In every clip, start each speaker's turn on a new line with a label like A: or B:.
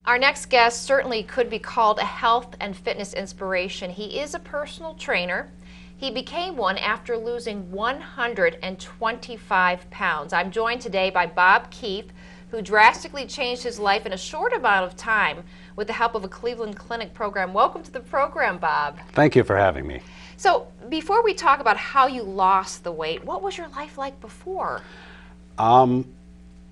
A: Our next guest certainly could be called a health and fitness inspiration. He is a personal trainer. He became one after losing 125 pounds. I'm joined today by Bob Keefe, who drastically changed his life in a short amount of time with the help of a Cleveland Clinic program. Welcome to the program, Bob.
B: Thank you for having me.
A: So before we talk about how you lost the weight, what was your life like before?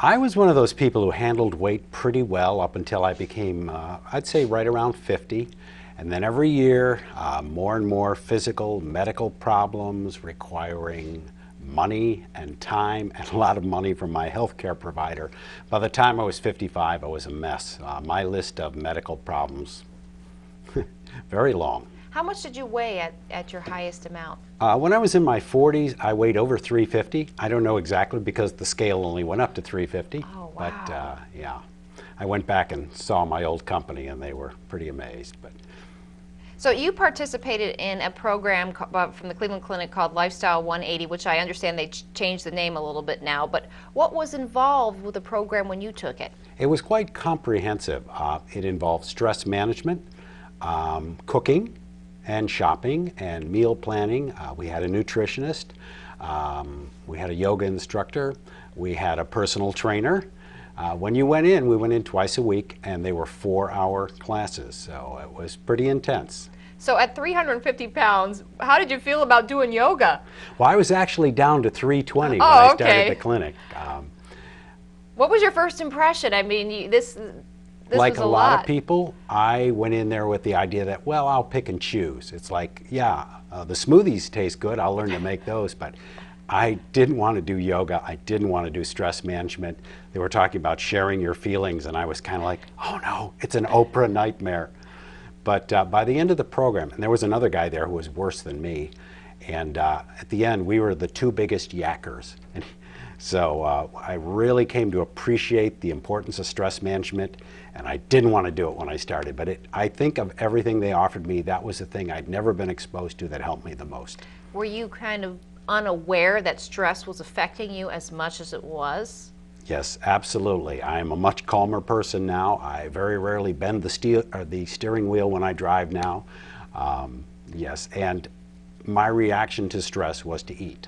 B: I was one of those people who handled weight pretty well up until I became, I'd say right around 50. And then every year, more and more physical, medical problems requiring money and time and a lot of money from my healthcare provider. By the time I was 55, I was a mess. My list of medical problems, very long.
A: How much did you weigh at your highest amount?
B: When I was in my 40s, I weighed over 350. I don't know exactly because the scale only went up to 350.
A: Oh, wow.
B: But yeah, I went back and saw my old company and they were pretty amazed. But
A: so you participated in a program from the Cleveland Clinic called Lifestyle 180, which I understand they changed the name a little bit now. But what was involved with the program when you took it?
B: it was quite comprehensive. It involved stress management, cooking, and shopping and meal planning. We had a nutritionist, we had a yoga instructor, we had a personal trainer. When you went in, we went in twice a week and they were 4-hour classes, so it was pretty intense.
A: So at 350 pounds, how did you feel about doing yoga?
B: Well, I was actually down to 320 when
A: Oh,
B: I
A: okay.
B: started the clinic.
A: What was your first impression? I mean, this
B: Like
A: was
B: a lot of people, I went in there with the idea that, well, I'll pick and choose. It's like, yeah, the smoothies taste good, I'll learn to make those, but I didn't want to do yoga, I didn't want to do stress management. They were talking about sharing your feelings, and I was kind of like, oh no, it's an Oprah nightmare. But by the end of the program, and there was another guy there who was worse than me, and at the end, we were the two biggest yackers. And so I really came to appreciate the importance of stress management, and I didn't want to do it when I started, but I think of everything they offered me, that was the thing I'd never been exposed to that helped me the most.
A: Were you kind of unaware that stress was affecting you as much as it was?
B: Yes, absolutely. I'm a much calmer person now. I very rarely bend the steering wheel when I drive now. Yes, and my reaction to stress was to eat.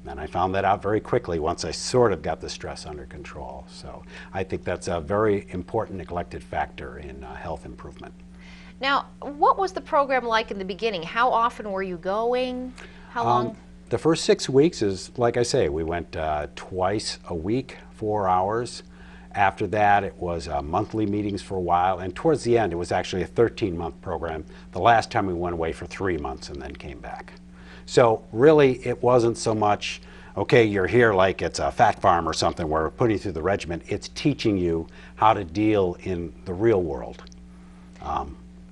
B: And I found that out very quickly once I sort of got the stress under control. So I think that's a very important neglected factor in health improvement.
A: Now, what was the program like in the beginning? How often were you going? How long?
B: The first 6 weeks is, like I say, we went twice a week, 4 hours. After that, it was monthly meetings for a while, and towards the end, it was actually a 13-month program. The last time we went away for 3 months and then came back. So really, it wasn't so much, okay, you're here like it's a fat farm or something where we're putting you through the regimen. It's teaching you how to deal in the real world.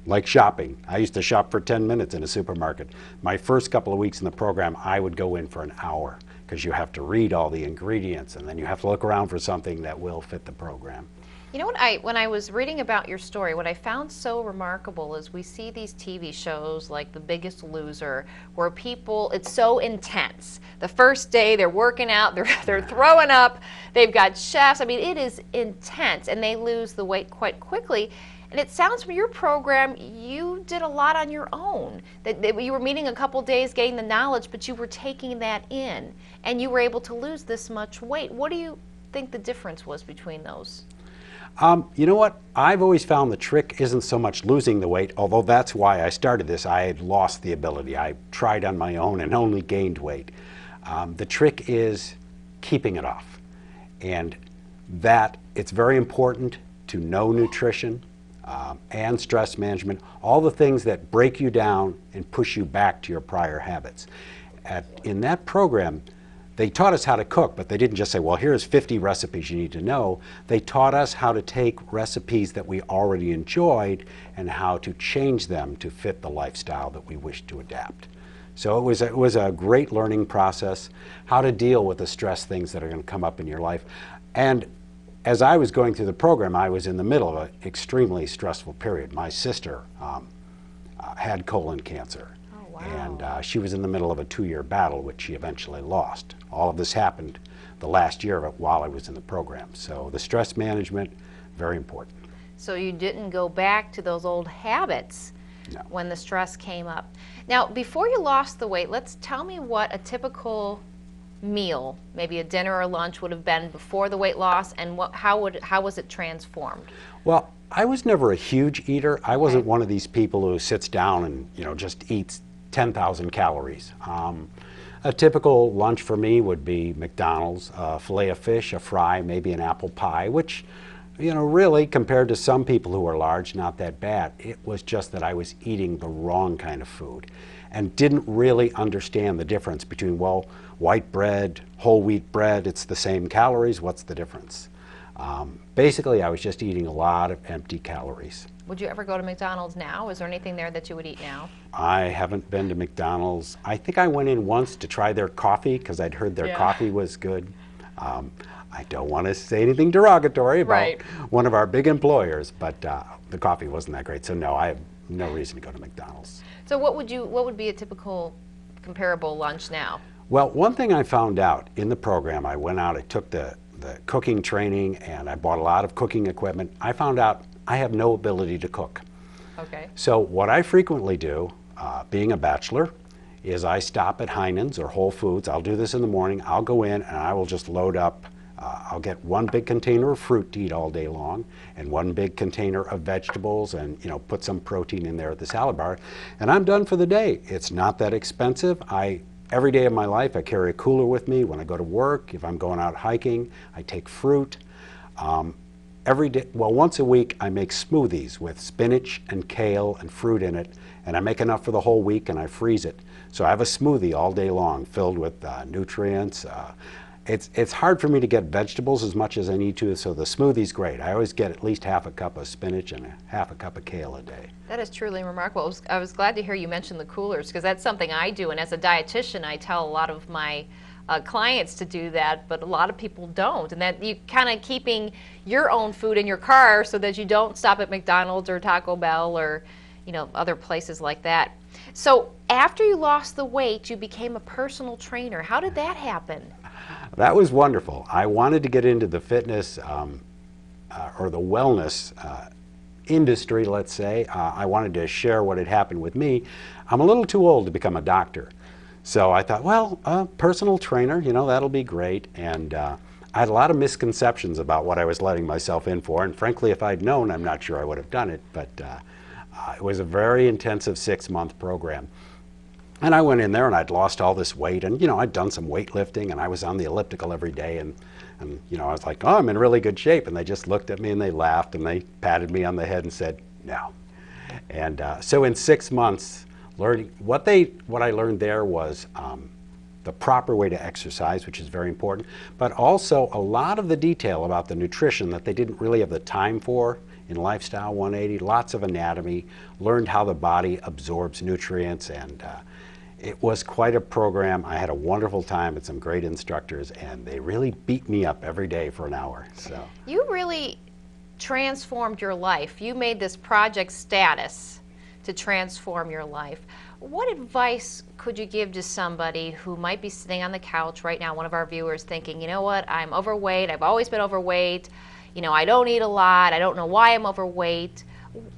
B: Like shopping. I used to shop for 10 minutes in a supermarket. My first couple of weeks in the program, I would go in for an hour because you have to read all the ingredients and then you have to look around for something that will fit the program.
A: You know what, when I was reading about your story, what I found so remarkable is we see these TV shows like The Biggest Loser where people, it's so intense. The first day they're working out, they're throwing up, they've got chefs. I mean, it is intense and they lose the weight quite quickly. And it sounds from your program, you did a lot on your own. That you were meeting a couple days, getting the knowledge, but you were taking that in and you were able to lose this much weight. What do you think the difference was between those?
B: You know what? I've always found the trick isn't so much losing the weight, although that's why I started this. I had lost the ability. I tried on my own and only gained weight. The trick is keeping it off. And that it's very important to know nutrition and stress management, all the things that break you down and push you back to your prior habits. In that program, they taught us how to cook, but they didn't just say, well, here's 50 recipes you need to know. They taught us how to take recipes that we already enjoyed and how to change them to fit the lifestyle that we wish to adapt. So it was a great learning process, how to deal with the stress things that are going to come up in your life. And as I was going through the program, I was in the middle of an extremely stressful period. My sister had colon cancer.
A: Oh, wow.
B: And she was in the middle of a 2-year battle, which she eventually lost. All of this happened the last year of it while I was in the program. So the stress management, very important.
A: So you didn't go back to those old habits
B: No.
A: when the stress came up. Now, before you lost the weight, tell me what a typical meal, maybe a dinner or lunch, would have been before the weight loss, and how was it transformed?
B: Well, I was never a huge eater. I wasn't one of these people who sits down and just eats 10,000 calories. A typical lunch for me would be McDonald's, a fillet of fish, a fry, maybe an apple pie, which really, compared to some people who are large, not that bad. It was just that I was eating the wrong kind of food and didn't really understand the difference between, well, white bread, whole wheat bread, it's the same calories, what's the difference? Basically, I was just eating a lot of empty calories.
A: Would you ever go to McDonald's now? Is there anything there that you would eat now?
B: I haven't been to McDonald's. I think I went in once to try their coffee because I'd heard their coffee was good. I don't want to say anything derogatory about one of our big employers, but the coffee wasn't that great. So no, I have no reason to go to McDonald's.
A: So what would be a typical comparable lunch now?
B: Well, one thing I found out in the program, I went out, I took the cooking training, and I bought a lot of cooking equipment. I found out I have no ability to cook.
A: Okay.
B: So what I frequently do, being a bachelor, is I stop at Heinen's or Whole Foods. I'll do this in the morning. I'll go in and I will just load up. I'll get one big container of fruit to eat all day long and one big container of vegetables and put some protein in there at the salad bar. And I'm done for the day. It's not that expensive. Every day of my life I carry a cooler with me. When I go to work, if I'm going out hiking, I take fruit. Every day, well, once a week I make smoothies with spinach and kale and fruit in it, and I make enough for the whole week and I freeze it. So I have a smoothie all day long filled with nutrients. It's hard for me to get vegetables as much as I need to, so the smoothie's great. I always get at least half a cup of spinach and half a cup of kale a day.
A: That is truly remarkable. I was glad to hear you mention the coolers, because that's something I do, and as a dietitian I tell a lot of my clients to do that, but a lot of people don't, and that you kind of keeping your own food in your car so that you don't stop at McDonald's or Taco Bell or other places like that. So after you lost the weight, you became a personal trainer. How did that happen?
B: That was wonderful. I wanted to get into the fitness or the wellness industry, let's say. I wanted to share what had happened with me. I'm a little too old to become a doctor. So I thought, well, a personal trainer, that'll be great. And I had a lot of misconceptions about what I was letting myself in for. And frankly, if I'd known, I'm not sure I would have done it. But it was a very intensive 6-month program. And I went in there and I'd lost all this weight, and I'd done some weightlifting and I was on the elliptical every day, and I was like, oh, I'm in really good shape. And they just looked at me and they laughed and they patted me on the head and said, no. And so in 6 months, learning what I learned there was the proper way to exercise, which is very important, but also a lot of the detail about the nutrition that they didn't really have the time for in Lifestyle 180, lots of anatomy, learned how the body absorbs nutrients, and it was quite a program. I had a wonderful time with some great instructors, and they really beat me up every day for an hour. So
A: you really transformed your life. You made this project status to transform your life. What advice could you give to somebody who might be sitting on the couch right now, one of our viewers, thinking, you know what, I'm overweight, I've always been overweight, I don't eat a lot, I don't know why I'm overweight.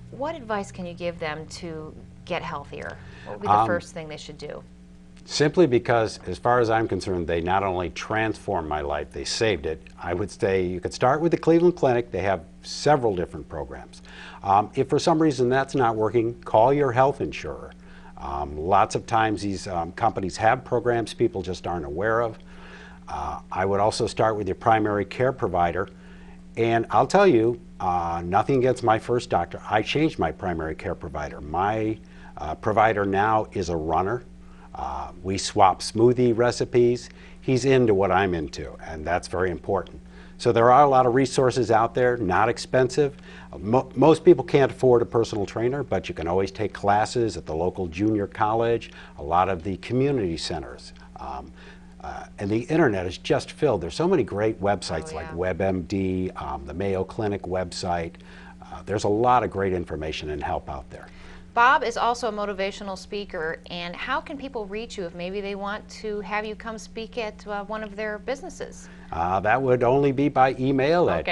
A: What advice can you give them to get healthier? What would be the first thing they should do?
B: Simply because, as far as I'm concerned, they not only transformed my life, they saved it. I would say you could start with the Cleveland Clinic. They have several different programs. If for some reason that's not working, call your health insurer. Lots of times these companies have programs people just aren't aware of. I would also start with your primary care provider. And I'll tell you, nothing against my first doctor. I changed my primary care provider. My provider now is a runner. We swap smoothie recipes. He's into what I'm into, and that's very important. So there are a lot of resources out there, not expensive. Most people can't afford a personal trainer, but you can always take classes at the local junior college, a lot of the community centers. And the internet is just filled. There's so many great websites like WebMD, the Mayo Clinic website. There's a lot of great information and help out there.
A: Bob is also a motivational speaker, and how can people reach you if maybe they want to have you come speak at one of their businesses?
B: That would only be by email at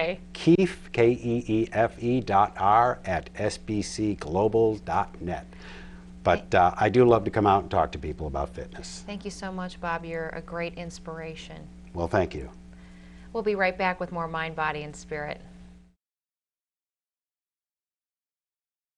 B: Keefe, Keefe.r @sbcglobal.net. But I do love to come out and talk to people about fitness.
A: Thank you so much, Bob. You're a great inspiration.
B: Well, thank you.
A: We'll be right back with more Mind, Body, and Spirit.